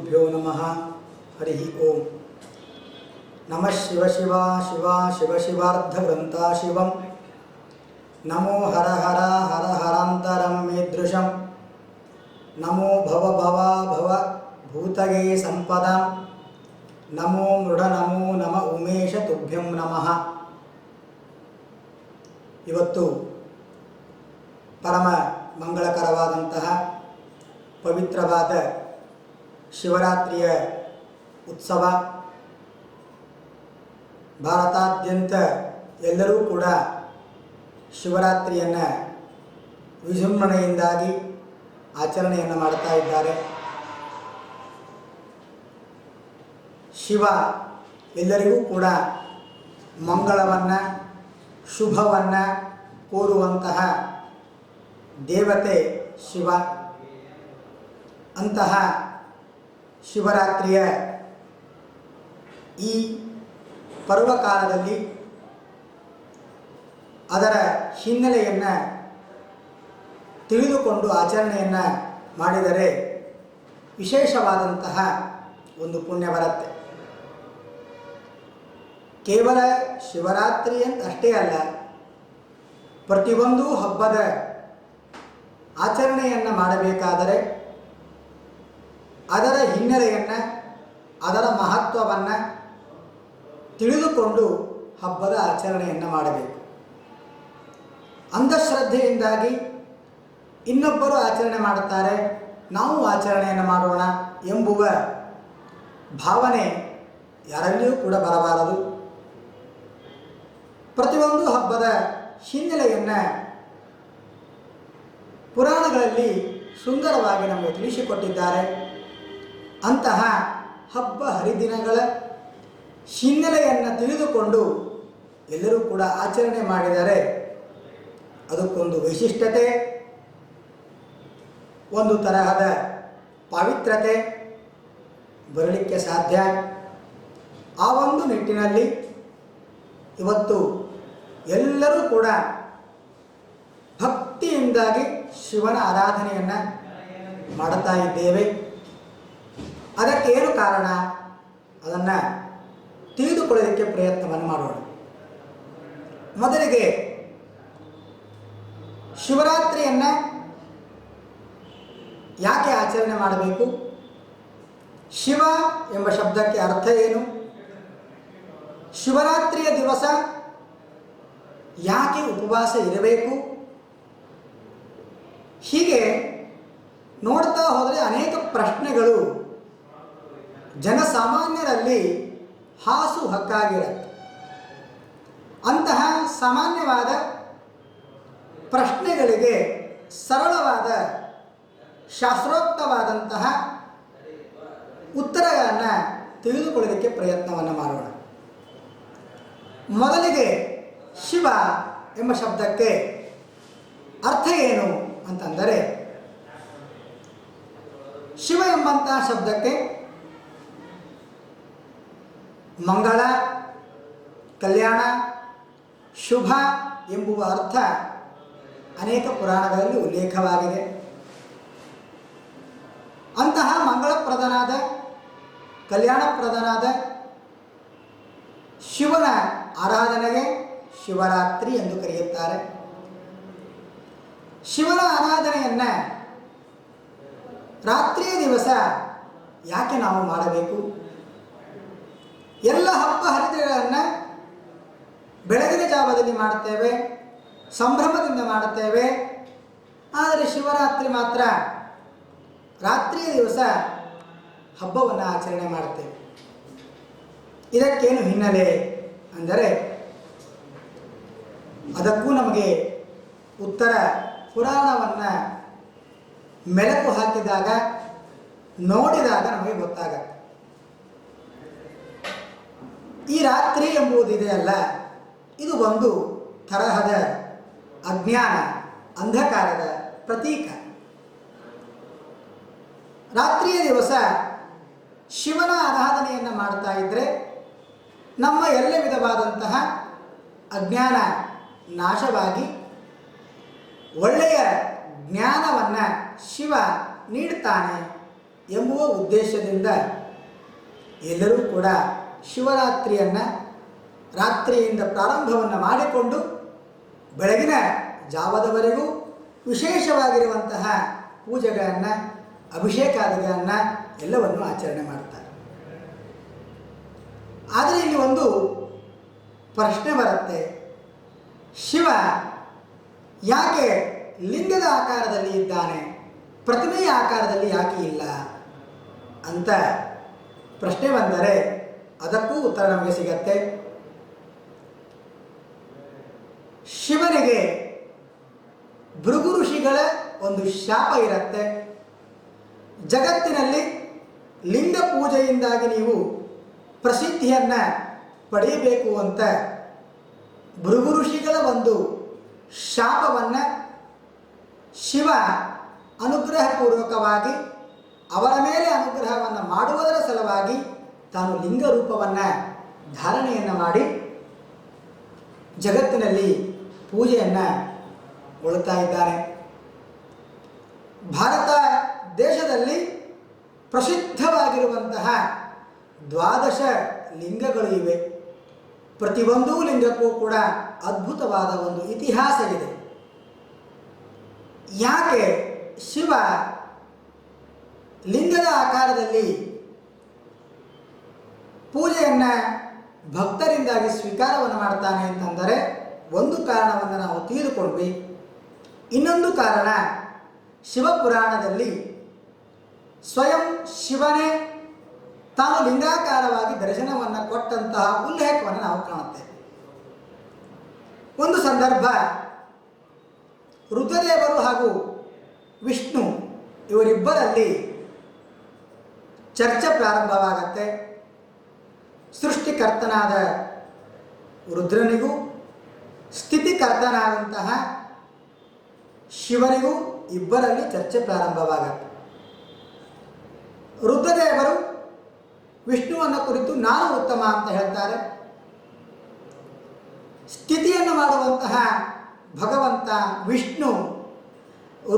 श्रीगुरुभ्यो नमः। हरि ओम। नमः शिव शिव शिव शिव शिवार्धवृन्ता शिवं। नमो हर हर हर हरान्तरं मेदृशं। नमो भव भव भव भूतगे संपदां। नमो मृड नमो नम उमेश तुभ्यं नमः। ಇವತ್ತು ಪರಮ ಮಂಗಳಕರವಾದಂತಹ ಪವಿತ್ರವಾದ ಶಿವರಾತ್ರಿಯ ಉತ್ಸವ. ಭಾರತಾದ್ಯಂತ ಎಲ್ಲರೂ ಕೂಡ ಶಿವರಾತ್ರಿಯನ್ನು ವಿಜೃಂಭಣೆಯಿಂದಾಗಿ ಆಚರಣೆಯನ್ನು ಮಾಡ್ತಾ ಇದ್ದಾರೆ. ಶಿವ ಎಲ್ಲರಿಗೂ ಕೂಡ ಮಂಗಳವನ್ನು ಶುಭವನ್ನು ಕೋರುವಂತಹ ದೇವತೆ ಶಿವ. ಅಂತಹ ಶಿವರಾತ್ರಿಯ ಈ ಪರ್ವಕಾಲದಲ್ಲಿ ಅದರ ಹಿನ್ನೆಲೆಯನ್ನು ತಿಳಿದುಕೊಂಡು ಆಚರಣೆಯನ್ನು ಮಾಡಿದರೆ ವಿಶೇಷವಾದಂತಹ ಒಂದು ಪುಣ್ಯ ಬರುತ್ತೆ. ಕೇವಲ ಶಿವರಾತ್ರಿ ಅಂತ ಅಷ್ಟೇ ಅಲ್ಲ, ಪ್ರತಿಯೊಂದು ಹಬ್ಬದ ಆಚರಣೆಯನ್ನು ಮಾಡಬೇಕಾದರೆ ಅದರ ಹಿನ್ನೆಲೆಯನ್ನು, ಅದರ ಮಹತ್ವವನ್ನು ತಿಳಿದುಕೊಂಡು ಹಬ್ಬದ ಆಚರಣೆಯನ್ನು ಮಾಡಬೇಕು. ಅಂಧಶ್ರದ್ಧೆಯಿಂದಾಗಿ ಇನ್ನೊಬ್ಬರು ಆಚರಣೆ ಮಾಡುತ್ತಾರೆ, ನಾವು ಆಚರಣೆಯನ್ನು ಮಾಡೋಣ ಎಂಬುವ ಭಾವನೆ ಯಾರಲ್ಲಿಯೂ ಕೂಡ ಬರಬಾರದು. ಪ್ರತಿಯೊಂದು ಹಬ್ಬದ ಹಿನ್ನೆಲೆಯನ್ನು ಪುರಾಣಗಳಲ್ಲಿ ಸುಂದರವಾಗಿ ನಮಗೆ ತಿಳಿಸಿಕೊಟ್ಟಿದ್ದಾರೆ. ಅಂತಹ ಹಬ್ಬ ಹರಿದಿನಗಳ ಹಿನ್ನೆಲೆಯನ್ನು ತಿಳಿದುಕೊಂಡು ಎಲ್ಲರೂ ಕೂಡ ಆಚರಣೆ ಮಾಡಿದರೆ ಅದಕ್ಕೊಂದು ವೈಶಿಷ್ಟ್ಯತೆ, ಒಂದು ತರಹದ ಪವಿತ್ರತೆ ಬರಲಿಕ್ಕೆ ಸಾಧ್ಯ. ಆ ಒಂದು ನಿಟ್ಟಿನಲ್ಲಿ ಇವತ್ತು ಎಲ್ಲರೂ ಕೂಡ ಭಕ್ತಿಯಿಂದಾಗಿ ಶಿವನ ಆರಾಧನೆಯನ್ನು ಮಾಡುತ್ತಾ ಇದ್ದೇವೆ. ಅದಕ್ಕೇನು ಕಾರಣ ಅದನ್ನು ತಿಳಿದುಕೊಳ್ಳೋದಕ್ಕೆ ಪ್ರಯತ್ನವನ್ನು ಮಾಡೋಣ. ಮೊದಲಿಗೆ ಶಿವರಾತ್ರಿಯನ್ನು ಯಾಕೆ ಆಚರಣೆ ಮಾಡಬೇಕು? ಶಿವ ಎಂಬ ಶಬ್ದಕ್ಕೆ ಅರ್ಥ ಏನು? ಶಿವರಾತ್ರಿಯ ದಿವಸ ಯಾಕೆ ಉಪವಾಸ ಇರಬೇಕು? ಹೀಗೆ ನೋಡ್ತಾ ಹೋದರೆ ಅನೇಕ ಪ್ರಶ್ನೆಗಳು ಜನಸಾಮಾನ್ಯರಲ್ಲಿ ಹಾಸು ಹಕ್ಕಾಗಿರುತ್ತೆ. ಅಂತಹ ಸಾಮಾನ್ಯವಾದ ಪ್ರಶ್ನೆಗಳಿಗೆ ಸರಳವಾದ ಶಾಸ್ತ್ರೋಕ್ತವಾದಂತಹ ಉತ್ತರಗಳನ್ನು ತಿಳಿದುಕೊಳ್ಳೋದಕ್ಕೆ ಪ್ರಯತ್ನವನ್ನು ಮಾಡೋಣ. ಮೊದಲಿಗೆ ಶಿವ ಎಂಬ ಶಬ್ದಕ್ಕೆ ಅರ್ಥ ಏನು ಅಂತಂದರೆ, ಶಿವ ಎಂಬಂತಹ ಶಬ್ದಕ್ಕೆ ಮಂಗಳ, ಕಲ್ಯಾಣ, ಶುಭ ಎಂಬುವ ಅರ್ಥ ಅನೇಕ ಪುರಾಣಗಳಲ್ಲಿ ಉಲ್ಲೇಖವಾಗಿದೆ. ಅಂತಹ ಮಂಗಳಪ್ರದನಾದ, ಕಲ್ಯಾಣಪ್ರದನಾದ ಶಿವನ ಆರಾಧನೆಗೆ ಶಿವರಾತ್ರಿ ಎಂದು ಕರೆಯುತ್ತಾರೆ. ಶಿವನ ಆರಾಧನೆಯನ್ನು ರಾತ್ರಿಯ ದಿವಸ ಯಾಕೆ ನಾವು ಮಾಡಬೇಕು? ಎಲ್ಲ ಹಬ್ಬ ಹರಿದಿನಗಳನ್ನು ಬೆಳಗಿನ ಜಾವದಲ್ಲಿ ಮಾಡುತ್ತೇವೆ, ಸಂಭ್ರಮದಿಂದ ಮಾಡುತ್ತೇವೆ. ಆದರೆ ಶಿವರಾತ್ರಿ ಮಾತ್ರ ರಾತ್ರಿಯ ದಿವಸ ಹಬ್ಬವನ್ನು ಆಚರಣೆ ಮಾಡುತ್ತೇವೆ. ಇದಕ್ಕೇನು ಹಿನ್ನೆಲೆ ಅಂದರೆ, ಅದಕ್ಕೂ ನಮಗೆ ಉತ್ತರ ಪುರಾಣವನ್ನು ಮೆಲುಕು ಹಾಕಿದಾಗ, ನೋಡಿದಾಗ ನಮಗೆ ಗೊತ್ತಾಗತ್ತೆ. ಈ ರಾತ್ರಿ ಎಂಬುದಿದೆಯಲ್ಲ, ಇದು ಒಂದು ತರಹದ ಅಜ್ಞಾನ, ಅಂಧಕಾರದ ಪ್ರತೀಕ. ರಾತ್ರಿಯ ದಿವಸ ಶಿವನ ಆರಾಧನೆಯನ್ನು ಮಾಡ್ತಾ ಇದ್ದರೆ ನಮ್ಮ ಎಲ್ಲ ವಿಧವಾದಂತಹ ಅಜ್ಞಾನ ನಾಶವಾಗಿ ಒಳ್ಳೆಯ ಜ್ಞಾನವನ್ನು ಶಿವ ನೀಡುತ್ತಾನೆ ಎಂಬುವ ಉದ್ದೇಶದಿಂದ ಎಲ್ಲರೂ ಕೂಡ ಶಿವರಾತ್ರಿಯನ್ನು ರಾತ್ರಿಯಿಂದ ಪ್ರಾರಂಭವನ್ನು ಮಾಡಿಕೊಂಡು ಬೆಳಗಿನ ಜಾವದವರೆಗೂ ವಿಶೇಷವಾಗಿರುವಂತಹ ಪೂಜೆಗಳನ್ನು, ಅಭಿಷೇಕಾದಿಗಳನ್ನು ಎಲ್ಲವನ್ನು ಆಚರಣೆ ಮಾಡ್ತಾರೆ. ಆದರೆ ಇಲ್ಲಿ ಒಂದು ಪ್ರಶ್ನೆ ಬರುತ್ತೆ, ಶಿವ ಯಾಕೆ ಲಿಂಗದ ಆಕಾರದಲ್ಲಿ ಇದ್ದಾನೆ, ಪ್ರತಿಮೆಯ ಆಕಾರದಲ್ಲಿ ಯಾಕೆ ಇಲ್ಲ ಅಂತ ಪ್ರಶ್ನೆ ಬಂದರೆ ಅದಕ್ಕೂ ಉತ್ತರ ನಮಗೆ ಸಿಗತ್ತೆ. ಶಿವನಿಗೆ ಭೃಗು ಋಷಿಗಳ ಒಂದು ಶಾಪ ಇರುತ್ತೆ. ಜಗತ್ತಿನಲ್ಲಿ ಲಿಂಗ ಪೂಜೆಯಿಂದಾಗಿ ನೀವು ಪ್ರಸಿದ್ಧಿಯನ್ನು ಪಡೆಯಬೇಕು ಅಂತ ಭೃಗು ಋಷಿಗಳ ಒಂದು ಶಾಪವನ್ನು ಶಿವ ಅನುಗ್ರಹಪೂರ್ವಕವಾಗಿ ಅವರ ಮೇಲೆ ಅನುಗ್ರಹವನ್ನು ಮಾಡುವುದರ ಸಲುವಾಗಿ ತಾನು ಲಿಂಗ ರೂಪವನ್ನು ಧಾರಣೆಯನ್ನು ಮಾಡಿ ಜಗತ್ತಿನಲ್ಲಿ ಪೂಜೆಯನ್ನು ಒಳ್ತಾ ಇದ್ದಾನೆ. ಭಾರತ ದೇಶದಲ್ಲಿ ಪ್ರಸಿದ್ಧವಾಗಿರುವಂತಹ 12 ಲಿಂಗಗಳು ಇವೆ. ಪ್ರತಿಯೊಂದು ಲಿಂಗಕ್ಕೂ ಕೂಡ ಅದ್ಭುತವಾದ ಒಂದು ಇತಿಹಾಸ ಇದೆ. ಯಾಕೆ ಶಿವ ಲಿಂಗದ ಆಕಾರದಲ್ಲಿ ಪೂಜೆಯನ್ನು ಭಕ್ತರಿಂದಾಗಿ ಸ್ವೀಕಾರವನ್ನು ಮಾಡ್ತಾನೆ ಅಂತಂದರೆ ಒಂದು ಕಾರಣವನ್ನು ನಾವು ತಿಳಿದುಕೊಂಡ್ವಿ. ಇನ್ನೊಂದು ಕಾರಣ, ಶಿವಪುರಾಣದಲ್ಲಿ ಸ್ವಯಂ ಶಿವನೇ ತಾನು ಲಿಂಗಾಕಾರವಾಗಿ ದರ್ಶನವನ್ನು ಕೊಟ್ಟಂತಹ ಉಲ್ಲೇಖವನ್ನು ನಾವು ಕಾಣುತ್ತೇವೆ. ಒಂದು ಸಂದರ್ಭ ರುದ್ರದೇವರು ಹಾಗೂ ವಿಷ್ಣು ಇವರಿಬ್ಬರಲ್ಲಿ ಚರ್ಚೆ ಪ್ರಾರಂಭವಾಗತ್ತೆ. ಸೃಷ್ಟಿಕರ್ತನಾದ ರುದ್ರನಿಗೂ ಸ್ಥಿತಿಕರ್ತನಾದಂತಹ ಶಿವನಿಗೂ ಇಬ್ಬರಲ್ಲಿ ಚರ್ಚೆ ಪ್ರಾರಂಭವಾಗತ್ತೆ. ರುದ್ರದೇವರು ವಿಷ್ಣುವನ್ನು ಕುರಿತು ನಾನು ಉತ್ತಮ ಅಂತ ಹೇಳ್ತಾರೆ. ಸ್ಥಿತಿಯನ್ನು ಮಾಡುವಂತಹ ಭಗವಂತ ವಿಷ್ಣು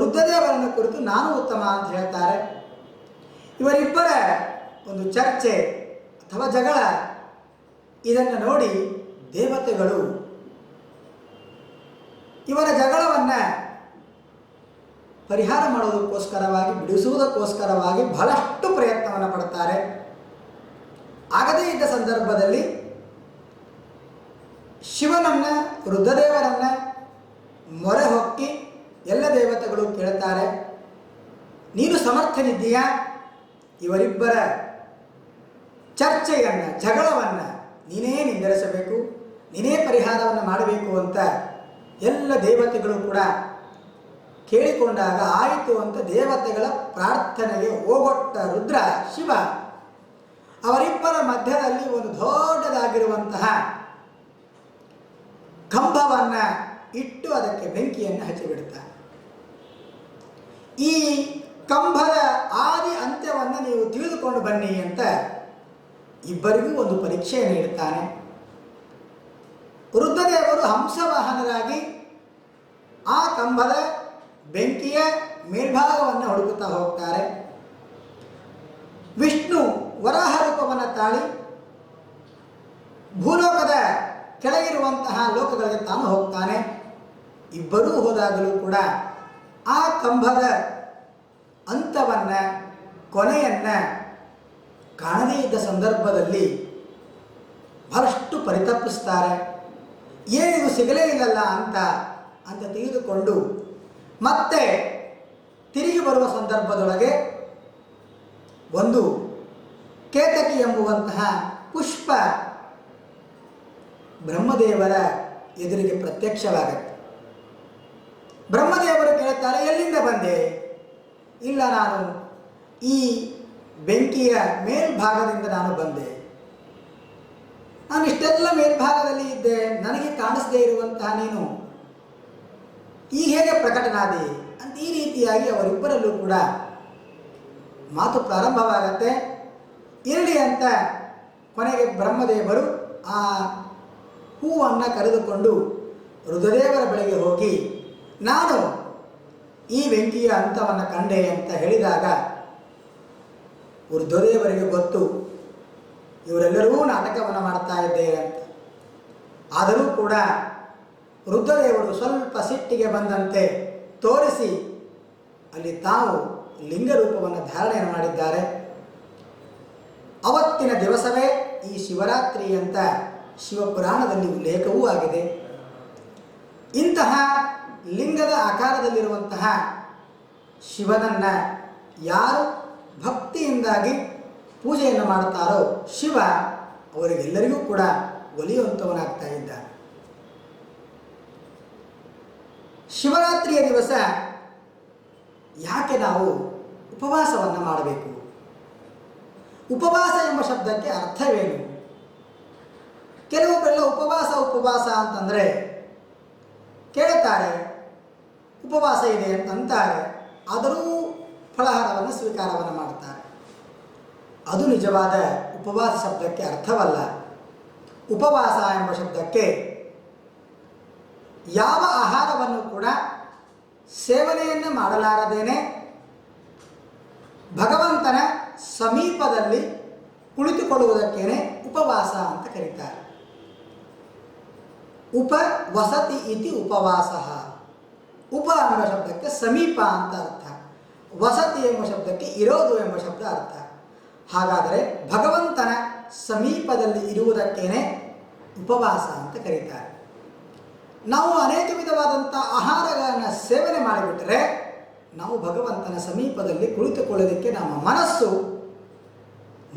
ರುದ್ರದೇವರನ್ನು ಕುರಿತು ನಾನು ಉತ್ತಮ ಅಂತ ಹೇಳ್ತಾರೆ. ಇವರಿಬ್ಬರ ಒಂದು ಚರ್ಚೆ ಅಥವಾ ಜಗಳ, ಇದನ್ನು ನೋಡಿ ದೇವತೆಗಳು ಇವರ ಜಗಳವನ್ನು ಪರಿಹಾರ ಮಾಡೋದಕ್ಕೋಸ್ಕರವಾಗಿ, ಬಿಡಿಸುವುದಕ್ಕೋಸ್ಕರವಾಗಿ ಬಹಳಷ್ಟು ಪ್ರಯತ್ನವನ್ನು ಪಡ್ತಾರೆ. ಆಗದೇ ಇದ್ದ ಸಂದರ್ಭದಲ್ಲಿ ಶಿವನನ್ನು, ರುದ್ರದೇವರನ್ನು ಮೊರೆ ಹೊಕ್ಕಿ ಎಲ್ಲ ದೇವತೆಗಳು ಕೇಳ್ತಾರೆ, ನೀನು ಸಮರ್ಥನಿದ್ದೀಯಾ, ಇವರಿಬ್ಬರ ಚರ್ಚೆಯನ್ನು, ಜಗಳವನ್ನು ನೀನೇ ನಿಂದಿರಿಸಬೇಕು, ನೀನೇ ಪರಿಹಾರವನ್ನು ಮಾಡಬೇಕು ಅಂತ ಎಲ್ಲ ದೇವತೆಗಳು ಕೂಡ ಕೇಳಿಕೊಂಡಾಗ ಆಯಿತು ಅಂತ ದೇವತೆಗಳ ಪ್ರಾರ್ಥನೆಗೆ ಓಗೊಟ್ಟ ರುದ್ರ ಶಿವ ಅವರಿಬ್ಬರ ಮಧ್ಯದಲ್ಲಿ ಒಂದು ದೊಡ್ಡದಾಗಿರುವಂತಹ ಕಂಬವನ್ನು ಇಟ್ಟು ಅದಕ್ಕೆ ಬೆಂಕಿಯನ್ನು ಹಚ್ಚಿಬಿಡ್ತಾನೆ. ಈ ಕಂಬದ ಆದಿ ಅಂತ್ಯವನ್ನು ನೀವು ತಿಳಿದುಕೊಂಡು ಬನ್ನಿ ಅಂತ ಇಬ್ಬರಿಗೂ ಒಂದು ಪರೀಕ್ಷೆಯನ್ನು ನೀಡುತ್ತಾನೆ. ರುದ್ರದೇವರು ಹಂಸವಾಹನರಾಗಿ ಆ ಕಂಬದ ಬೆಂಕಿಯ ಮೇಲ್ಭಾಗವನ್ನು ಹುಡುಕುತ್ತಾ ಹೋಗ್ತಾರೆ. ವಿಷ್ಣು ವರಾಹ ರೂಪವನ್ನು ತಾಳಿ ಭೂಲೋಕದ ಕೆಳಗಿರುವಂತಹ ಲೋಕಗಳಿಗೆ ತಾನು ಹೋಗ್ತಾನೆ. ಇಬ್ಬರೂ ಹೋದಾಗಲೂ ಕೂಡ ಆ ಕಂಬದ ಅಂತವನ್ನು, ಕೊನೆಯನ್ನು ಕಾಣದೇ ಇದ್ದ ಸಂದರ್ಭದಲ್ಲಿ ಬಹಳಷ್ಟು ಪರಿತಪಿಸ್ತಾರೆ. ಏನಿದು ಸಿಗಲೇ ಇಲ್ಲಲ್ಲ ಅಂತ ತಿಳಿದುಕೊಂಡು ಮತ್ತೆ ತಿರುಗಿ ಬರುವ ಸಂದರ್ಭದೊಳಗೆ ಒಂದು ಕೇತಕಿ ಎಂಬುವಂತಹ ಪುಷ್ಪ ಬ್ರಹ್ಮದೇವರ ಎದುರಿಗೆ ಪ್ರತ್ಯಕ್ಷವಾಗುತ್ತೆ. ಬ್ರಹ್ಮದೇವರು ಕೇಳುತ್ತಾರೆ, ಎಲ್ಲಿಂದ ಬಂದೆ? ಇಲ್ಲ, ನಾನು ಈ ಬೆಂಕಿಯ ಮೇಲ್ಭಾಗದಿಂದ ನಾನು ಬಂದೆ. ನಾನು ಇಷ್ಟೆಲ್ಲ ಮೇಲ್ಭಾಗದಲ್ಲಿ ಇದ್ದೆ, ನನಗೆ ಕಾಣಿಸದೇ ಇರುವಂತಹ ನೀನು ಈಗ ಹೇಗೆ ಪ್ರಕಟನಾದೆ ಅಂತ ಈ ರೀತಿಯಾಗಿ ಅವರಿಬ್ಬರಲ್ಲೂ ಕೂಡ ಮಾತು ಪ್ರಾರಂಭವಾಗತ್ತೆ. ಇರಲಿ ಅಂತ ಕೊನೆಗೆ ಬ್ರಹ್ಮದೇವರು ಆ ಹೂವನ್ನು ಕರೆದುಕೊಂಡು ರುದ್ರದೇವರ ಬಳಿಗೆ ಹೋಗಿ ನಾನು ಈ ಬೆಂಕಿಯ ಅಂತವನ್ನು ಕಂಡೆ ಅಂತ ಹೇಳಿದಾಗ ರುದ್ರದೇವರಿಗೆ ಗೊತ್ತು ಇವರೆಲ್ಲರೂ ನಾಟಕವನ್ನು ಮಾಡ್ತಾ ಇದ್ದೇವೆ ಅಂತ. ಆದರೂ ಕೂಡ ರುದ್ರದೇವರು ಸ್ವಲ್ಪ ಸಿಟ್ಟಿಗೆ ಬಂದಂತೆ ತೋರಿಸಿ ಅಲ್ಲಿ ತಾವು ಲಿಂಗರೂಪವನ್ನು ಧಾರಣೆಯನ್ನು ಮಾಡಿದ್ದಾರೆ. ಅವತ್ತಿನ ದಿವಸವೇ ಈ ಶಿವರಾತ್ರಿ ಅಂತ ಶಿವಪುರಾಣದಲ್ಲಿ ಉಲ್ಲೇಖವೂ ಆಗಿದೆ. ಇಂತಹ ಲಿಂಗದ ಆಕಾರದಲ್ಲಿರುವಂತಹ ಶಿವನನ್ನು ಯಾರು ಭಕ್ತಿಯಿಂದಾಗಿ ಪೂಜೆಯನ್ನು ಮಾಡುತ್ತಾರೋ ಶಿವ ಅವರಿಗೆಲ್ಲರಿಗೂ ಕೂಡ ಒಲಿಯುವಂಥವನಾಗ್ತಾ ಇದ್ದ. ಶಿವರಾತ್ರಿಯ ದಿವಸ ಯಾಕೆ ನಾವು ಉಪವಾಸವನ್ನು ಮಾಡಬೇಕು? ಉಪವಾಸ ಎಂಬ ಶಬ್ದಕ್ಕೆ ಅರ್ಥವೇನು? ಕೆಲವೊಬ್ಬರೆಲ್ಲ ಉಪವಾಸ ಅಂತಂದರೆ ಕೇಳುತ್ತಾರೆ, ಉಪವಾಸ ಇದೆ ಅಂತಂತಾರೆ, ಆದರೂ ಫಲಾಹಾರವನ್ನು ಸ್ವೀಕಾರವನ್ನು ಮಾಡ್ತಾರೆ. ಅದು ನಿಜವಾದ ಉಪವಾಸ ಶಬ್ದಕ್ಕೆ ಅರ್ಥವಲ್ಲ. ಉಪವಾಸ ಎಂಬ ಶಬ್ದಕ್ಕೆ ಯಾವ ಆಹಾರವನ್ನು ಕೂಡ ಸೇವನೆಯನ್ನು ಮಾಡಲಾರದೇನೆ ಭಗವಂತನ ಸಮೀಪದಲ್ಲಿ ಕುಳಿತುಕೊಳ್ಳುವುದಕ್ಕೇನೆ ಉಪವಾಸ ಅಂತ ಕರೀತಾರೆ. ಉಪವಸತಿ ಇತಿ ಉಪವಾಸ. ಉಪ ಎಂಬ ಶಬ್ದಕ್ಕೆ ಸಮೀಪ ಅಂತ ಅರ್ಥ, ವಸತಿ ಎಂಬ ಶಬ್ದಕ್ಕೆ ಇರೋದು ಎಂಬ ಶಬ್ದ ಅರ್ಥ. ಹಾಗಾದರೆ ಭಗವಂತನ ಸಮೀಪದಲ್ಲಿ ಇರುವುದಕ್ಕೇನೆ ಉಪವಾಸ ಅಂತ ಕರೀತಾರೆ. ನಾವು ಅನೇಕ ವಿಧವಾದಂಥ ಆಹಾರಗಳನ್ನು ಸೇವನೆ ಮಾಡಿಬಿಟ್ಟರೆ ನಾವು ಭಗವಂತನ ಸಮೀಪದಲ್ಲಿ ಕುಳಿತುಕೊಳ್ಳೋದಕ್ಕೆ ನಮ್ಮ ಮನಸ್ಸು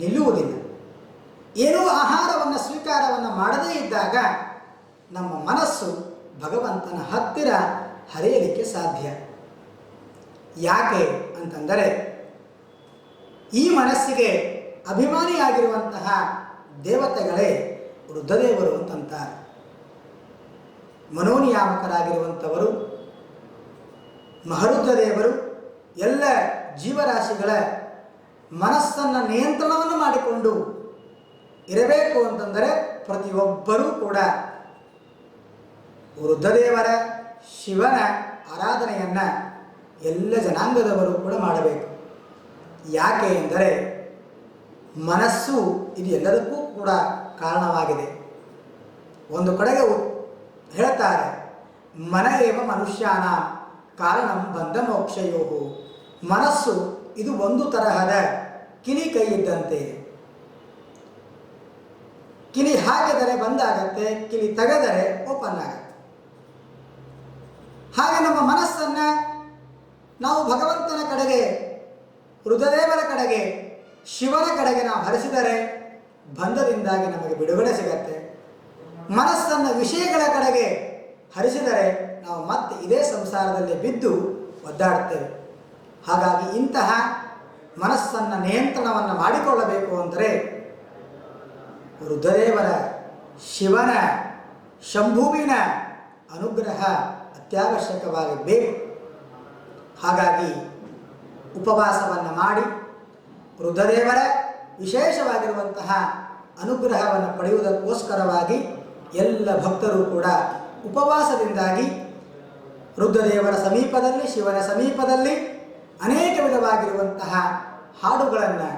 ನಿಲ್ಲುವುದಿಲ್ಲ. ಏನೂ ಆಹಾರವನ್ನು ಸ್ವೀಕಾರವನ್ನು ಮಾಡದೇ ಇದ್ದಾಗ ನಮ್ಮ ಮನಸ್ಸು ಭಗವಂತನ ಹತ್ತಿರ ಹರಿಯಲಿಕ್ಕೆ ಸಾಧ್ಯ. ಯಾಕೆ ಅಂತಂದರೆ ಈ ಮನಸ್ಸಿಗೆ ಅಭಿಮಾನಿಯಾಗಿರುವಂತಹ ದೇವತೆಗಳೇ ರುದ್ರದೇವರು ಅಂತಂತಾರೆ. ಮನೋನಿಯಾಮಕರಾಗಿರುವಂಥವರು ಮಹರುದ್ರದೇವರು ಎಲ್ಲ ಜೀವರಾಶಿಗಳ ಮನಸ್ಸನ್ನು ನಿಯಂತ್ರಣವನ್ನು ಮಾಡಿಕೊಂಡು ಇರಬೇಕು ಅಂತಂದರೆ ಪ್ರತಿಯೊಬ್ಬರೂ ಕೂಡ ರುದ್ರದೇವರ ಶಿವನ ಆರಾಧನೆಯನ್ನು ಎಲ್ಲ ಜನಾಂಗದವರು ಕೂಡ ಮಾಡಬೇಕು. ಯಾಕೆ ಎಂದರೆ ಮನಸ್ಸು ಇದು ಎಲ್ಲದಕ್ಕೂ ಕೂಡ ಕಾರಣವಾಗಿದೆ. ಒಂದು ಕಡೆಗೆ ಹೇಳ್ತಾರೆ, ಮನ ಏವ ಮನುಷ್ಯಾನ ಕಾರಣಂ ಬಂಧ ಮೋಕ್ಷಯೋ. ಮನಸ್ಸು ಇದು ಒಂದು ತರಹದ ಕಿಲಿ ಕೈ ಇದ್ದಂತೆ. ಕಿಲಿ ಹಾಕಿದರೆ ಬಂದಾಗತ್ತೆ, ಕಿಲಿ ತೆಗೆದರೆ ಓಪನ್ ಆಗತ್ತೆ. ಹಾಗೆ ನಮ್ಮ ಮನಸ್ಸನ್ನು ನಾವು ಭಗವಂತನ ಕಡೆಗೆ, ರುದ್ರದೇವರ ಕಡೆಗೆ, ಶಿವನ ಕಡೆಗೆ ನಾವು ಹರಿಸಿದರೆ ಬಂಧದಿಂದಾಗಿ ನಮಗೆ ಬಿಡುಗಡೆ ಸಿಗತ್ತೆ. ಮನಸ್ಸನ್ನು ವಿಷಯಗಳ ಕಡೆಗೆ ಹರಿಸಿದರೆ ನಾವು ಮತ್ತೆ ಇದೇ ಸಂಸಾರದಲ್ಲಿ ಬಿದ್ದು ಒದ್ದಾಡುತ್ತೇವೆ. ಹಾಗಾಗಿ ಇಂತಹ ಮನಸ್ಸನ್ನು ನಿಯಂತ್ರಣವನ್ನು ಮಾಡಿಕೊಳ್ಳಬೇಕು ಅಂದರೆ ರುದ್ರದೇವರ ಶಿವನ ಶಂಭುವಿನ ಅನುಗ್ರಹ ಅತ್ಯವಶ್ಯಕವಾಗಿ ಬೇಕು. ಹಾಗಾಗಿ ಉಪವಾಸವನ್ನು ಮಾಡಿ ರುದ್ರದೇವರ ವಿಶೇಷವಾಗಿರುವಂತಹ ಅನುಗ್ರಹವನ್ನು ಪಡೆಯುವುದಕ್ಕೋಸ್ಕರವಾಗಿ ಎಲ್ಲ ಭಕ್ತರು ಕೂಡ ಉಪವಾಸದಿಂದಾಗಿ ರುದ್ರದೇವರ ಸಮೀಪದಲ್ಲಿ, ಶಿವನ ಸಮೀಪದಲ್ಲಿ ಅನೇಕ ವಿಧವಾಗಿರುವಂತಹ ಹಾಡುಗಳನ್ನು,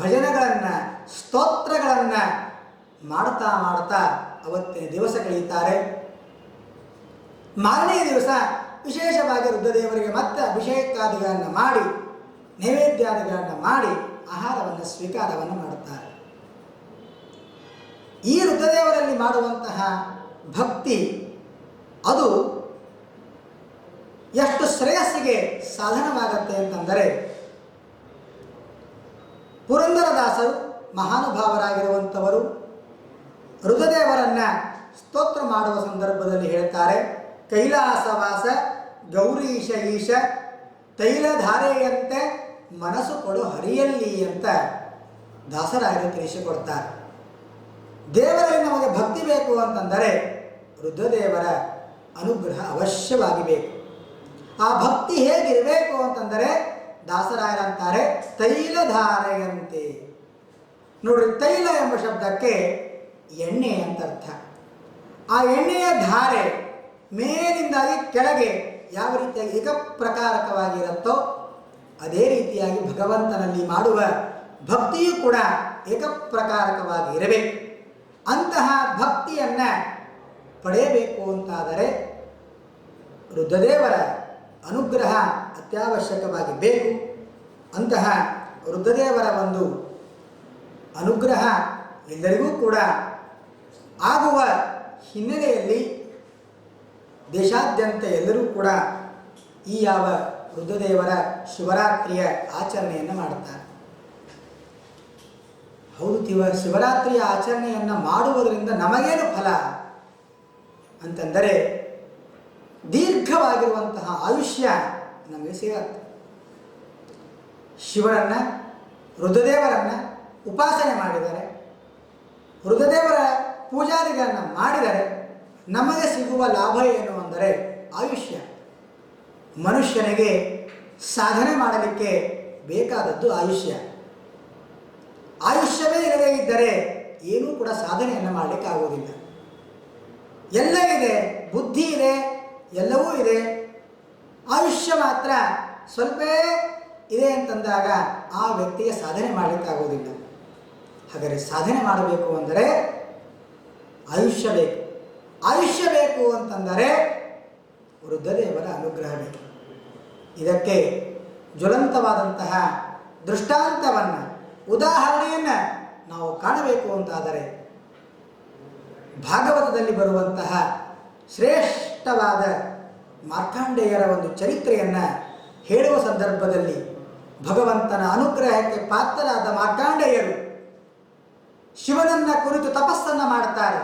ಭಜನೆಗಳನ್ನು, ಸ್ತೋತ್ರಗಳನ್ನು ಮಾಡ್ತಾ ಅವತ್ತಿನ ದಿವಸ ಕಳೆಯುತ್ತಾರೆ. ಮಾರನೆಯ ದಿವಸ ವಿಶೇಷವಾಗಿ ರುದ್ರದೇವರಿಗೆ ಮತ್ತೆ ಅಭಿಷೇಕಾದಿಗಳನ್ನು ಮಾಡಿ, ನೈವೇದ್ಯಾದಿಗಳನ್ನು ಮಾಡಿ ಆಹಾರವನ್ನು ಸ್ವೀಕಾರವನ್ನು ಮಾಡುತ್ತಾರೆ. ಈ ರುದ್ರದೇವರಲ್ಲಿ ಮಾಡುವಂತಹ ಭಕ್ತಿ ಅದು ಎಷ್ಟು ಶ್ರೇಯಸ್ಸಿಗೆ ಸಾಧನವಾಗತ್ತೆ ಅಂತಂದರೆ, ಪುರಂದರದಾಸರು ಮಹಾನುಭಾವರಾಗಿರುವಂಥವರು ರುದ್ರದೇವರನ್ನು ಸ್ತೋತ್ರ ಮಾಡುವ ಸಂದರ್ಭದಲ್ಲಿ ಹೇಳ್ತಾರೆ, ಕೈಲಾಸವಾಸ ಗೌರೀಶ ಈಶ ತೈಲಧಾರೆಯಂತೆ ಮನಸ್ಸು ಕೊಡು ಹರಿಯಲ್ಲಿ ಅಂತ ದಾಸರಾಯರು ತಿಳಿಸಿಕೊಡ್ತಾರೆ. ದೇವರಲ್ಲಿ ನಮಗೆ ಭಕ್ತಿ ಬೇಕು ಅಂತಂದರೆ ರುದ್ರದೇವರ ಅನುಗ್ರಹ ಅವಶ್ಯವಾಗಿ ಬೇಕು. ಆ ಭಕ್ತಿ ಹೇಗಿರಬೇಕು ಅಂತಂದರೆ ದಾಸರಾಯರಂತಾರೆ ತೈಲಧಾರೆಯಂತೆ. ನೋಡ್ರಿ, ತೈಲ ಎಂಬ ಶಬ್ದಕ್ಕೆ ಎಣ್ಣೆ ಅಂತ ಅರ್ಥ. ಆ ಎಣ್ಣೆಯ ಧಾರೆ ಮೇಲಿಂದಾಗಿ ಕೆಳಗೆ ಯಾವ ರೀತಿಯಾಗಿ ಏಕಪ್ರಕಾರಕವಾಗಿರುತ್ತೋ ಅದೇ ರೀತಿಯಾಗಿ ಭಗವಂತನಲ್ಲಿ ಮಾಡುವ ಭಕ್ತಿಯೂ ಕೂಡ ಏಕಪ್ರಕಾರಕವಾಗಿ ಇರಬೇಕು. ಅಂತಹ ಭಕ್ತಿಯನ್ನು ಪಡೆಯಬೇಕು ಅಂತಾದರೆ ರುದ್ರದೇವರ ಅನುಗ್ರಹ ಅತ್ಯವಶ್ಯಕವಾಗಿ ಬೇಕು. ಅಂತಹ ರುದ್ರದೇವರ ಒಂದು ಅನುಗ್ರಹ ಎಲ್ಲರಿಗೂ ಕೂಡ ಆಗುವ ಹಿನ್ನೆಲೆಯಲ್ಲಿ ದೇಶಾದ್ಯಂತ ಎಲ್ಲರೂ ಕೂಡ ಈ ಯಾವ ರುದ್ರದೇವರ ಶಿವರಾತ್ರಿಯ ಆಚರಣೆಯನ್ನು ಮಾಡುತ್ತಾರೆ. ಹೌದು, ಶಿವರಾತ್ರಿಯ ಆಚರಣೆಯನ್ನು ಮಾಡುವುದರಿಂದ ನಮಗೇನು ಫಲ ಅಂತಂದರೆ ದೀರ್ಘವಾಗಿರುವಂತಹ ಆಯುಷ್ಯ ನಮಗೆ ಸಿಗುತ್ತೆ. ಶಿವನನ್ನು ರುದ್ರದೇವರನ್ನು ಉಪಾಸನೆ ಮಾಡಿದರೆ, ರುದ್ರದೇವರ ಪೂಜಾದಿಗಳನ್ನು ಮಾಡಿದರೆ ನಮಗೆ ಸಿಗುವ ಲಾಭ ಏನು ಅಂದರೆ ಆಯುಷ್ಯ. ಮನುಷ್ಯನಿಗೆ ಸಾಧನೆ ಮಾಡಲಿಕ್ಕೆ ಬೇಕಾದದ್ದು ಆಯುಷ್ಯ. ಆಯುಷ್ಯವೇ ಇರದೇ ಇದ್ದರೆ ಏನೂ ಕೂಡ ಸಾಧನೆಯನ್ನು ಮಾಡಲಿಕ್ಕೆ ಆಗೋದಿಲ್ಲ. ಎಲ್ಲ ಇದೆ, ಬುದ್ಧಿ ಇದೆ, ಎಲ್ಲವೂ ಇದೆ, ಆಯುಷ್ಯ ಮಾತ್ರ ಸ್ವಲ್ಪ ಇದೆ ಅಂತಂದಾಗ ಆ ವ್ಯಕ್ತಿಗೆ ಸಾಧನೆ ಮಾಡಲಿಕ್ಕಾಗೋದಿಲ್ಲ. ಹಾಗಾದರೆ ಸಾಧನೆ ಮಾಡಬೇಕು ಅಂದರೆ ಆಯುಷ್ಯ ಬೇಕು. ಆಯುಷ್ಯ ಬೇಕು ಅಂತಂದರೆ ರುದ್ರದೇವರ ಅನುಗ್ರಹ ಬೇಕು. ಇದಕ್ಕೆ ಜ್ವಲಂತವಾದಂತಹ ದೃಷ್ಟಾಂತವನ್ನು, ಉದಾಹರಣೆಯನ್ನು ನಾವು ಕಾಣಬೇಕು ಅಂತಾದರೆ ಭಾಗವತದಲ್ಲಿ ಬರುವಂತಹ ಶ್ರೇಷ್ಠವಾದ ಮಾರ್ಕಾಂಡೇಯರ ಒಂದು ಚರಿತ್ರೆಯನ್ನು ಹೇಳುವ ಸಂದರ್ಭದಲ್ಲಿ ಭಗವಂತನ ಅನುಗ್ರಹಕ್ಕೆ ಪಾತ್ರರಾದ ಮಾರ್ಕಾಂಡೇಯರು ಶಿವನನ್ನು ಕುರಿತು ತಪಸ್ಸನ್ನು ಮಾಡ್ತಾರೆ.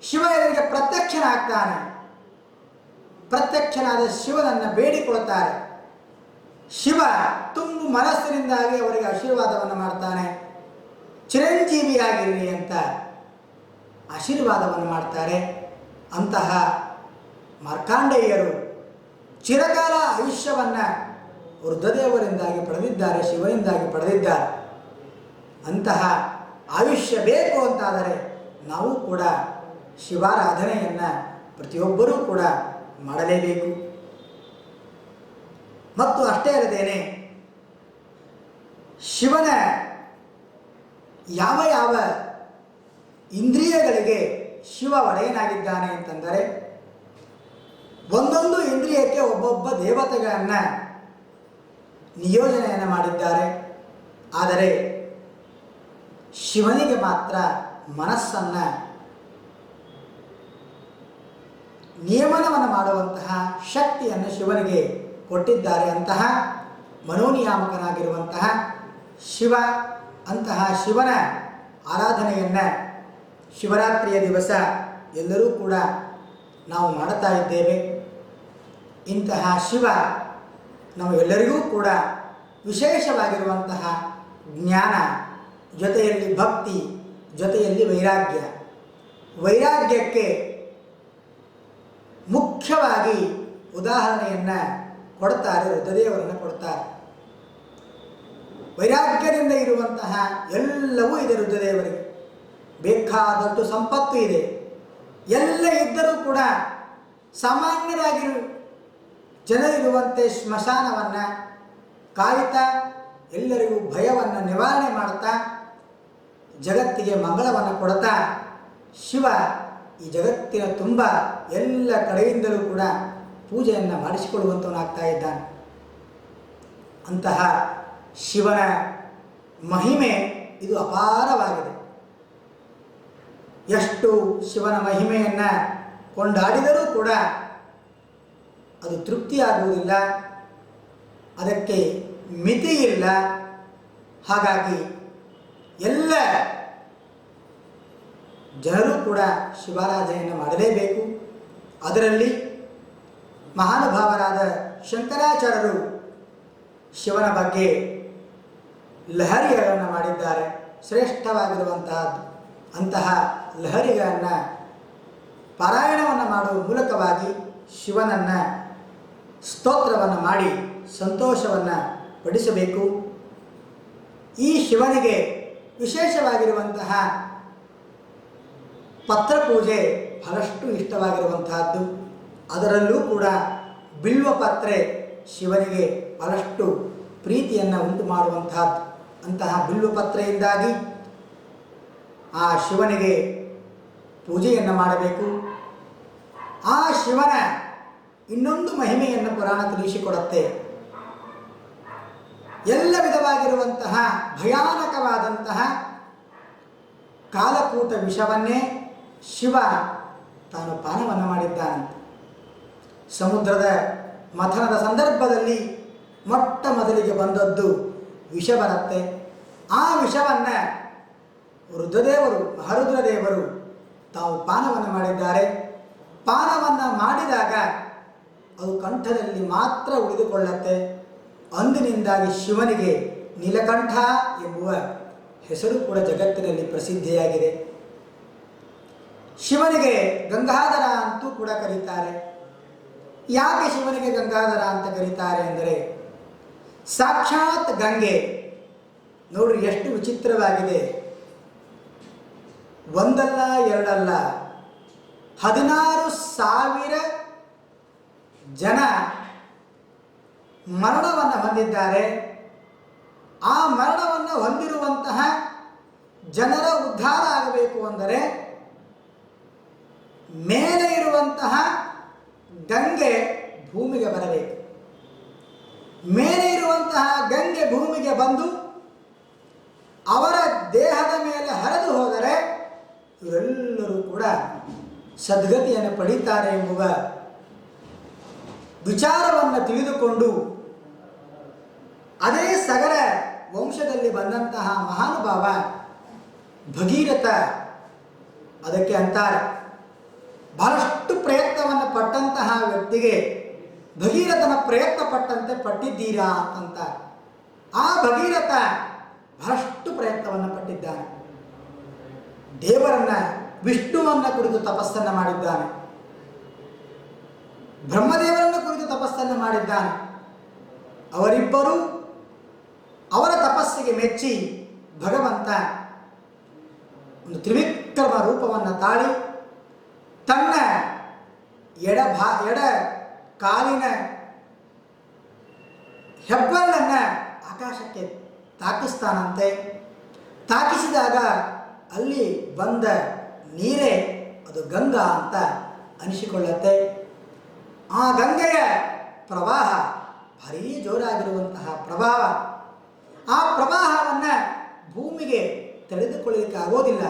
ಶಿವ ಇವರಿಗೆ ಪ್ರತ್ಯಕ್ಷನಾಗ್ತಾನೆ. ಪ್ರತ್ಯಕ್ಷನಾದ ಶಿವನನ್ನು ಬೇಡಿಕೊಳ್ತಾರೆ. ಶಿವ ತುಂಬು ಮನಸ್ಸಿನಿಂದಾಗಿ ಅವರಿಗೆ ಆಶೀರ್ವಾದವನ್ನು ಮಾಡ್ತಾನೆ. ಚಿರಂಜೀವಿಯಾಗಿರಲಿ ಅಂತ ಆಶೀರ್ವಾದವನ್ನು ಮಾಡ್ತಾರೆ. ಅಂತಹ ಮಾರ್ಕಾಂಡೇಯರು ಚಿರಕಾಲ ಆಯುಷ್ಯವನ್ನು ರುದ್ರದೇವರಿಂದಾಗಿ ಪಡೆದಿದ್ದಾರೆ, ಶಿವನಿಂದಾಗಿ ಪಡೆದಿದ್ದಾರೆ. ಅಂತಹ ಆಯುಷ್ಯ ಬೇಕು ಅಂತಾದರೆ ನಾವು ಕೂಡ ಶಿವಾರಾಧನೆಯನ್ನು ಪ್ರತಿಯೊಬ್ಬರೂ ಕೂಡ ಮಾಡಲೇಬೇಕು. ಮತ್ತು ಅಷ್ಟೇ ಅಲ್ಲದೇನೆ ಶಿವನ ಯಾವ ಯಾವ ಇಂದ್ರಿಯಗಳಿಗೆ ಶಿವ ಒಡೆಯನಾಗಿದ್ದಾನೆ ಅಂತಂದರೆ ಒಂದೊಂದು ಇಂದ್ರಿಯಕ್ಕೆ ಒಬ್ಬೊಬ್ಬ ದೇವತೆಗಳನ್ನು ನಿಯೋಜನೆಯನ್ನು ಮಾಡಿದ್ದಾರೆ. ಆದರೆ ಶಿವನಿಗೆ ಮಾತ್ರ ಮನಸ್ಸನ್ನು ನಿಯಮನವನ್ನು ಮಾಡುವಂತಹ ಶಕ್ತಿಯನ್ನು ಶಿವನಿಗೆ ಕೊಟ್ಟಿದ್ದಾರೆ. ಅಂತಹ ಮನೋನಿಯಾಮಕನಾಗಿರುವಂತಹ ಶಿವ, ಅಂತಹ ಶಿವನ ಆರಾಧನೆಯನ್ನು ಶಿವರಾತ್ರಿಯ ದಿವಸ ಎಲ್ಲರೂ ಕೂಡ ನಾವು ಮಾಡುತ್ತಾ ಇದ್ದೇವೆ. ಇಂತಹ ಶಿವ ನಮಗೆಲ್ಲರಿಗೂ ಕೂಡ ವಿಶೇಷವಾಗಿರುವಂತಹ ಜ್ಞಾನ, ಜೊತೆಯಲ್ಲಿ ಭಕ್ತಿ, ಜೊತೆಯಲ್ಲಿ ವೈರಾಗ್ಯ. ವೈರಾಗ್ಯಕ್ಕೆ ಮುಖ್ಯವಾಗಿ ಉದಾಹರಣೆಯನ್ನು ಕೊಡ್ತಾರೆ, ರುದ್ರದೇವರನ್ನು ಕೊಡ್ತಾರೆ. ವೈರಾಗ್ಯದಿಂದ ಇರುವಂತಹ ಎಲ್ಲವೂ ಇದೆ ರುದ್ರದೇವರಿಗೆ. ಬೇಕಾದಷ್ಟು ಸಂಪತ್ತು ಇದೆ. ಎಲ್ಲ ಇದ್ದರೂ ಕೂಡ ಸಾಮಾನ್ಯರಾಗಿ ಜನರಿರುವಂತೆ ಸ್ಮಶಾನವನ್ನು ಕಾಯುತ್ತಾ ಎಲ್ಲರಿಗೂ ಭಯವನ್ನು ನಿವಾರಣೆ ಮಾಡುತ್ತಾ ಜಗತ್ತಿಗೆ ಮಂಗಳವನ್ನು ಕೊಡುತ್ತಾ ಶಿವ ಈ ಜಗತ್ತಿನ ತುಂಬ ಎಲ್ಲ ಕಡೆಯಿಂದಲೂ ಕೂಡ ಪೂಜೆಯನ್ನು ಮಾಡಿಸಿಕೊಳ್ಳುವಂಥವನಾಗ್ತಾ ಇದ್ದಾನೆ. ಅಂತಹ ಶಿವನ ಮಹಿಮೆ ಇದು ಅಪಾರವಾಗಿದೆ. ಎಷ್ಟು ಶಿವನ ಮಹಿಮೆಯನ್ನು ಕೊಂಡಾಡಿದರೂ ಕೂಡ ಅದು ತೃಪ್ತಿಯಾಗುವುದಿಲ್ಲ, ಅದಕ್ಕೆ ಮಿತಿ ಇಲ್ಲ. ಹಾಗಾಗಿ ಎಲ್ಲ ಜನರು ಕೂಡ ಶಿವಾರಾಧನೆಯನ್ನು ಮಾಡಲೇಬೇಕು. ಅದರಲ್ಲಿ ಮಹಾನುಭಾವರಾದ ಶಂಕರಾಚಾರ್ಯರು ಶಿವನ ಬಗ್ಗೆ ಲಹರಿಗಳನ್ನು ಮಾಡಿದ್ದಾರೆ. ಶ್ರೇಷ್ಠವಾಗಿರುವಂತಹದ್ದು. ಅಂತಹ ಲಹರಿಗಳನ್ನು ಪಾರಾಯಣವನ್ನು ಮಾಡುವ ಮೂಲಕವಾಗಿ ಶಿವನನ್ನು ಸ್ತೋತ್ರವನ್ನು ಮಾಡಿ ಸಂತೋಷವನ್ನು ಪಡಿಸಬೇಕು. ಈ ಶಿವನಿಗೆ ವಿಶೇಷವಾಗಿರುವಂತಹ ಪತ್ರಪೂಜೆ ಬಹಳಷ್ಟು ಇಷ್ಟವಾಗಿರುವಂತಹದ್ದು. ಅದರಲ್ಲೂ ಕೂಡ ಬಿಲ್ವ ಪತ್ರೆ ಶಿವನಿಗೆ ಬಹಳಷ್ಟು ಪ್ರೀತಿಯನ್ನು ಉಂಟು ಮಾಡುವಂತಹದ್ದು. ಅಂತಹ ಬಿಲ್ವಪತ್ರೆಯಿಂದಾಗಿ ಆ ಶಿವನಿಗೆ ಪೂಜೆಯನ್ನು ಮಾಡಬೇಕು. ಆ ಶಿವನ ಇನ್ನೊಂದು ಮಹಿಮೆಯನ್ನು ಪುರಾಣ ತಿಳಿಸಿಕೊಡುತ್ತೆ. ಎಲ್ಲ ವಿಧವಾಗಿರುವಂತಹ ಭಯಾನಕವಾದಂತಹ ಕಾಲಕೂಟ ವಿಷವನ್ನೇ ಶಿವ ತಾನು ಪಾನವನ್ನು ಮಾಡಿದ್ದಾನಂತೆ. ಸಮುದ್ರದ ಮಥನದ ಸಂದರ್ಭದಲ್ಲಿ ಮೊಟ್ಟ ಮೊದಲಿಗೆ ಬಂದದ್ದು ವಿಷ ಬರುತ್ತೆ. ಆ ವಿಷವನ್ನು ಮಹಾರುದ್ರದೇವರು ತಾವು ಪಾನವನ್ನು ಮಾಡಿದ್ದಾರೆ. ಪಾನವನ್ನು ಮಾಡಿದಾಗ ಅದು ಕಂಠದಲ್ಲಿ ಮಾತ್ರ ಉಳಿದುಕೊಳ್ಳುತ್ತೆ. ಅಂದಿನಿಂದಾಗಿ ಶಿವನಿಗೆ ನೀಲಕಂಠ ಎಂಬುವ ಹೆಸರು ಕೂಡ ಜಗತ್ತಿನಲ್ಲಿ ಪ್ರಸಿದ್ಧಿಯಾಗಿದೆ. ಶಿವನಿಗೆ ಗಂಗಾಧರ ಅಂತೂ ಕೂಡ ಕರೀತಾರೆ. ಯಾಕೆ ಶಿವನಿಗೆ ಗಂಗಾಧರ ಅಂತ ಕರೀತಾರೆ ಅಂದರೆ, ಸಾಕ್ಷಾತ್ ಗಂಗೆ ನೋಡ್ರಿ ಎಷ್ಟು ವಿಚಿತ್ರವಾಗಿದೆ. ಒಂದಲ್ಲ ಎರಡಲ್ಲ 16,000 ಜನ ಮರಣವನ್ನು ಹೊಂದಿದ್ದಾರೆ. ಆ ಮರಣವನ್ನು ಹೊಂದಿರುವಂತಹ ಜನರ ಉದ್ಧಾರ ಆಗಬೇಕು ಅಂದರೆ ಮೇಲೆ ಇರುವಂತಹ ಗಂಗೆ ಭೂಮಿಗೆ ಬರಬೇಕು. ಮೇಲೆ ಇರುವಂತಹ ಗಂಗೆ ಭೂಮಿಗೆ ಬಂದು ಅವರ ದೇಹದ ಮೇಲೆ ಹರಿದು ಹೋದರೆ ಇವರೆಲ್ಲರೂ ಕೂಡ ಸದ್ಗತಿಯನ್ನು ಪಡೀತಾರೆ ಎಂಬುವ ವಿಚಾರವನ್ನು ತಿಳಿದುಕೊಂಡು ಅದೇ ಸಗರ ವಂಶದಲ್ಲಿ ಬಂದಂತಹ ಮಹಾನುಭಾವ ಭಗೀರಥ ಅದಕ್ಕೆ ಅಂತಾರೆ. ಬಹಳಷ್ಟು ಪ್ರಯತ್ನವನ್ನು ಪಟ್ಟಂತಹ ವ್ಯಕ್ತಿಗೆ ಭಗೀರಥನ ಪ್ರಯತ್ನ ಪಟ್ಟಂತೆ ಪಟ್ಟಿದ್ದೀರಾ ಅಂತ. ಆ ಭಗೀರಥ ಬಹಳಷ್ಟು ಪ್ರಯತ್ನವನ್ನು ಪಟ್ಟಿದ್ದಾನೆ. ದೇವರನ್ನ ವಿಷ್ಣುವನ್ನು ಕುರಿತು ತಪಸ್ಸನ್ನು ಮಾಡಿದ್ದಾನೆ. ಬ್ರಹ್ಮದೇವರನ್ನು ಕುರಿತು ತಪಸ್ಸನ್ನು ಮಾಡಿದ್ದಾನೆ. ಅವರಿಬ್ಬರು ಅವರ ತಪಸ್ಸಿಗೆ ಮೆಚ್ಚಿ ಭಗವಂತ ಒಂದು ತ್ರಿವಿಕ್ರಮ ರೂಪವನ್ನು ತಾಳಿ ತನ್ನ ಎಡ ಕಾಲಿನ ಹೆಬ್ಬೆರಳನ್ನು ಆಕಾಶಕ್ಕೆ ತಾಕಿಸ್ತಾನಂತೆ. ತಾಕಿಸಿದಾಗ ಅಲ್ಲಿ ಬಂದ ನೀರೇ ಅದು ಗಂಗಾ ಅಂತ ಅನಿಸಿಕೊಳ್ಳುತ್ತೆ. ಆ ಗಂಗೆಯ ಪ್ರವಾಹ ಭಾರೀ ಜೋರಾಗಿರುವಂತಹ ಪ್ರವಾಹ. ಆ ಪ್ರವಾಹವನ್ನು ಭೂಮಿಗೆ ತಡೆದುಕೊಳ್ಳಲಿಕ್ಕೆ ಆಗೋದಿಲ್ಲ.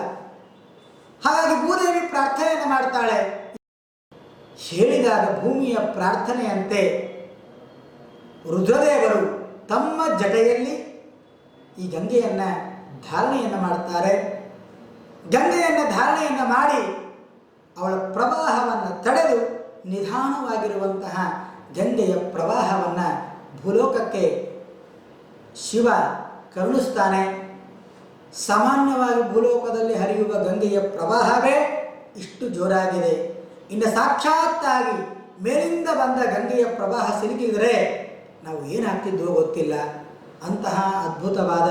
ಹಾಗಾಗಿ ಭೂದೇವಿ ಪ್ರಾರ್ಥನೆಯನ್ನು ಮಾಡ್ತಾಳೆ. ಹೇಳಿದಾಗ ಭೂಮಿಯ ಪ್ರಾರ್ಥನೆಯಂತೆ ರುದ್ರದೇವರು ತಮ್ಮ ಜಟೆಯಲ್ಲಿ ಈ ಗಂಗೆಯನ್ನು ಧಾರಣೆಯನ್ನು ಮಾಡ್ತಾರೆ. ಗಂಗೆಯನ್ನು ಧಾರಣೆಯನ್ನು ಮಾಡಿ ಅವಳ ಪ್ರವಾಹವನ್ನು ತಡೆದು ನಿಧಾನವಾಗಿರುವಂತಹ ಗಂಗೆಯ ಪ್ರವಾಹವನ್ನು ಭೂಲೋಕಕ್ಕೆ ಶಿವ ಕರುಣಿಸ್ತಾನೆ. ಸಾಮಾನ್ಯವಾಗಿ ಭೂಲೋಕದಲ್ಲಿ ಹರಿಯುವ ಗಂಗೆಯ ಪ್ರವಾಹವೇ ಇಷ್ಟು ಜೋರಾಗಿದೆ. ಇನ್ನು ಸಾಕ್ಷಾತ್ತಾಗಿ ಮೇಲಿಂದ ಬಂದ ಗಂಗೆಯ ಪ್ರವಾಹ ಸಿಲುಕಿದರೆ ನಾವು ಏನಾಗ್ತಿದ್ದೋ ಗೊತ್ತಿಲ್ಲ. ಅಂತಹ ಅದ್ಭುತವಾದ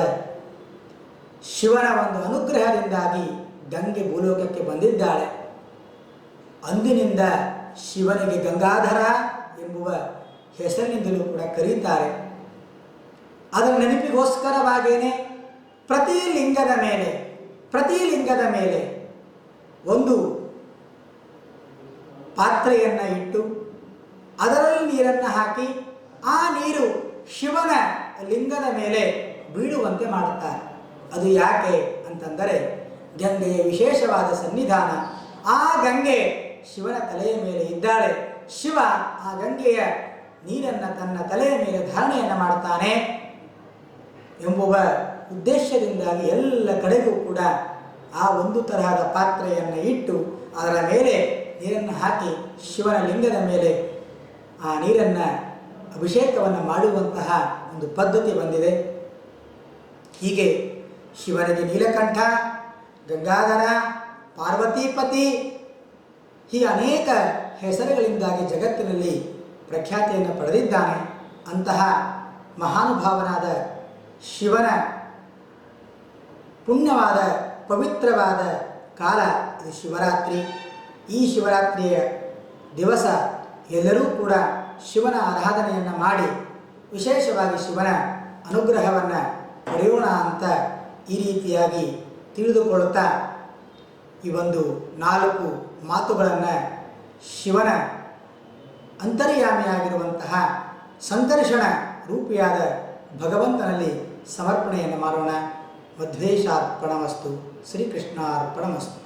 ಶಿವನ ಒಂದು ಅನುಗ್ರಹದಿಂದಾಗಿ ಗಂಗೆ ಭೂಲೋಕಕ್ಕೆ ಬಂದಿದ್ದಾಳೆ. ಅಂದಿನಿಂದ ಶಿವನಿಗೆ ಗಂಗಾಧರ ಎಂಬುವ ಹೆಸರಿನಿಂದಲೂ ಕೂಡ ಕರೀತಾರೆ. ಅದರ ನೆನಪಿಗೋಸ್ಕರವಾಗೇನೆ ಪ್ರತಿ ಲಿಂಗದ ಮೇಲೆ ಒಂದು ಪಾತ್ರೆಯನ್ನು ಇಟ್ಟು ಅದರಲ್ಲಿ ನೀರನ್ನು ಹಾಕಿ ಆ ನೀರು ಶಿವನ ಲಿಂಗದ ಮೇಲೆ ಬೀಳುವಂತೆ ಮಾಡುತ್ತಾರೆ. ಅದು ಯಾಕೆ ಅಂತಂದರೆ ಗಂಗೆಯ ವಿಶೇಷವಾದ ಸನ್ನಿಧಾನ. ಆ ಗಂಗೆ ಶಿವನ ತಲೆಯ ಮೇಲೆ ಇದ್ದಾಳೆ. ಶಿವ ಆ ಗಂಗೆಯ ನೀರನ್ನು ತನ್ನ ತಲೆಯ ಮೇಲೆ ಧಾರಣೆಯನ್ನು ಮಾಡ್ತಾನೆ ಎಂಬುವ ಉದ್ದೇಶದಿಂದಾಗಿ ಎಲ್ಲ ಕಡೆಗೂ ಕೂಡ ಆ ಒಂದು ತರಹದ ಪಾತ್ರೆಯನ್ನು ಇಟ್ಟು ಅದರ ಮೇಲೆ ನೀರನ್ನು ಹಾಕಿ ಶಿವನ ಲಿಂಗದ ಮೇಲೆ ಆ ನೀರನ್ನು ಅಭಿಷೇಕವನ್ನು ಮಾಡುವಂತಹ ಒಂದು ಪದ್ಧತಿ ಬಂದಿದೆ. ಹೀಗೆ ಶಿವನಿಗೆ ನೀಲಕಂಠ, ಗಂಗಾಧರ, ಪಾರ್ವತೀಪತಿ ಹೀಗೆ ಅನೇಕ ಹೆಸರುಗಳಿಂದಾಗಿ ಜಗತ್ತಿನಲ್ಲಿ ಪ್ರಖ್ಯಾತಿಯನ್ನು ಪಡೆದಿದ್ದಾನೆ. ಅಂತಹ ಮಹಾನುಭಾವನಾದ ಶಿವನ ಪುಣ್ಯವಾದ ಪವಿತ್ರವಾದ ಕಾಲ ಇದು ಶಿವರಾತ್ರಿ. ಈ ಶಿವರಾತ್ರಿಯ ದಿವಸ ಎಲ್ಲರೂ ಕೂಡ ಶಿವನ ಆರಾಧನೆಯನ್ನು ಮಾಡಿ ವಿಶೇಷವಾಗಿ ಶಿವನ ಅನುಗ್ರಹವನ್ನು ಪಡೆಯೋಣ ಅಂತ ಈ ರೀತಿಯಾಗಿ ತಿಳಿದುಕೊಳ್ಳುತ್ತಾ ಈ ಒಂದು 4 ಮಾತುಗಳನ್ನು ಶಿವನ ಅಂತರ್ಯಾಮಿಯಾಗಿರುವಂತಹ ಸಂಕರ್ಷಣ ರೂಪಿಯಾದ ಭಗವಂತನಲ್ಲಿ ಸಮರ್ಪಣೆಯನ್ನು ಮಾಡೋಣ. ಮಧ್ವೇಶಾರ್ಪಣಮಸ್ತು. ಶ್ರೀಕೃಷ್ಣಾರ್ಪಣಮಸ್ತು.